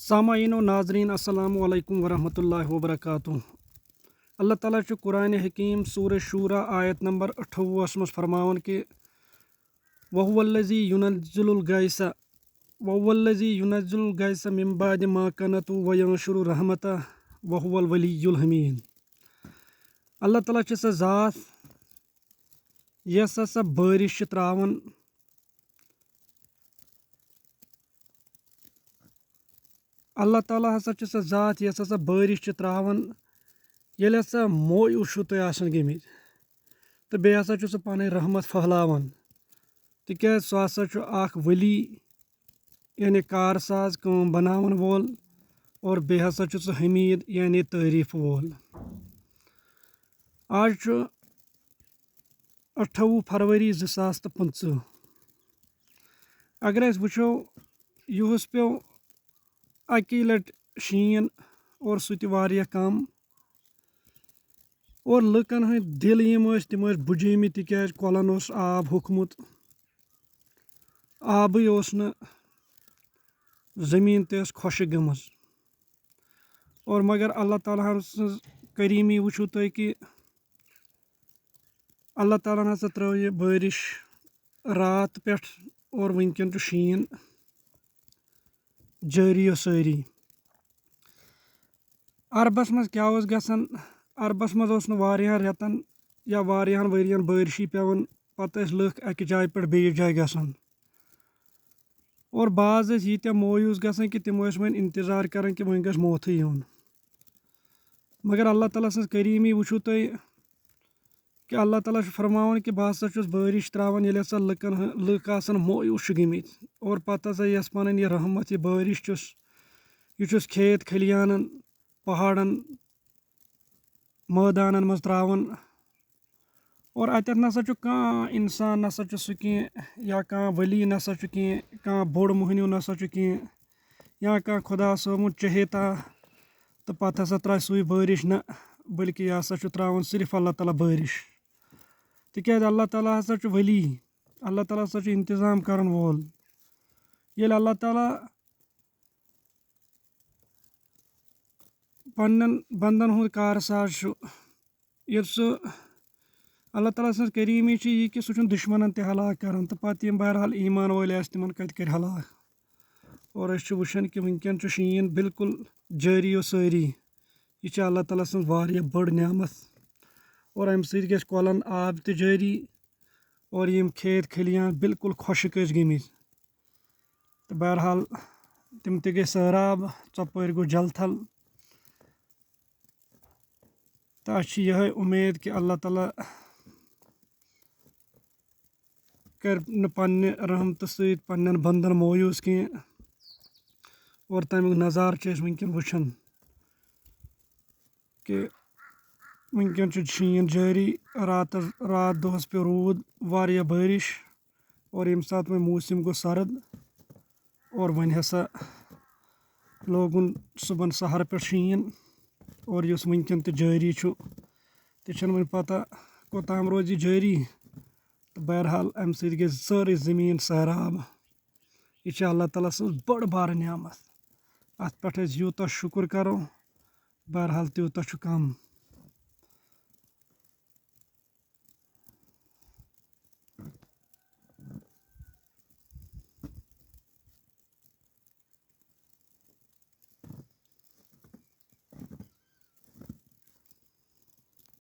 सामाईन व नाजरीन अस्सलामु अलैकुम वरहमतुल्लाहि वबरकातुहू। अल्लाह ताला च कुरान हकीम सूरह शूरा आयत नंबर 28 मज फरमावन कि वहुवल्लज़ी युनज़्ज़िलुल गैसा मिन बादि मा क़नतु व यंशुरु रहमतहु व हुवल वलियुल हमीद। अल्लाह ताला छ सह ज़ात यस हसा बारिश छ त्रावन अल्लाह ताला हसा छ सह ज़ात यस हसा बारिश छ त्रावन येले हसा मोयूस छु तुह आसन गमित तो बे हसा छु सह पन रहमत फहलावन तिक्याज सह हसा छु अख वली यानी कारसाज काम बनावन वोल और बे हसा छु सह हमीद यानी तारीफ वोल। आज छु 28 फरवरी 2025। अगर अस वुचो युहस पे अकी लट शीन और सह वारिया कम और लुकन हंद दिल तम बुझेमत तिक्याज कलन ओस आब होकमुत आबे ओस न ज़मीन ते खुशक गमज और मगर अल्लाह ताला सज करीमी वुचो तुह कि अल्लाह ताला हसा त्रो यह बारिश रात पे और वनकन शीन जारी सारी। अरबस मज क्या गसन अरबस मज वारियान रेतन या वारियान वरियन बारिशी पेवन पत लुक अकि जाय पे बेस जाय गसन और बाज यीत्या मोयूस गसन कि तिम वन इंतजार करान कि वन गस मौत यून। मगर अल्लाह ताला सज करीमी वुचो तुह कि अल्लाह ताला फरमावन कि बह हसा छुस बारिश त्रावन येले हसा लुक आसन मोयूस गमित और पत हसा यस पन यह रहमत यह बारिश यह खेत खलियानन पहाड़न मैदानन मज त्रावन और अत नसा कह इंसान नसा सह कह या कह वली नसा कह कह बोड़ मोहनियो नसा कह या कह खुदा सोमुत चहेता तो पत हसा त्रा सुई बारिश न बल्कि यह हसा त्रावन सिर्फ अल्लाह ताला बारिश तिक्याज अल्लाह ताला हसा वली अल्लाह ताला हसा इंतजाम करन वोल येल अल्लाह ताला पन्न बंदन हुंद कारसाज ये सह अल्लाह ताला सज करीमी यह कि सह दुश्मनन ते हलाक करन तो पत बहरहाल ईमान वाले तिमन कत कर हलाक और अस वुचन कि वनकन शीन बिल्कुल जारी सारी यह अल्लाह ताला सज वारिया बड़ नेमत और अम सत कलन आब तो जारी और यम खेत खलियान बिल्कुल खुशक गमित तो बहरहाल तिम ते गई सैराब चपर गो जल थल तो अस यह उम्मीद कि अल्लाह ताला कर पन्ने रहमत सत पन्न बंदन मोयूस कह और तमिक नज़ार वनकन वुचन कि वनकन शीन जारी रात दोहस पे रूद वारिया बारिश और यम सात वो मौसम गो सर्द और वन हसा लोगुन सुबह सहर पे शीन और युस वनकन जारी तन वन पता कोताम रोज जारी तो बहरहाल अम सत गई सारी ज़मीन सैराब यह अल्लाह ताला सज बड़ बार नेमत अत पे यूत शुक्र करो बहरहाल तूत कम।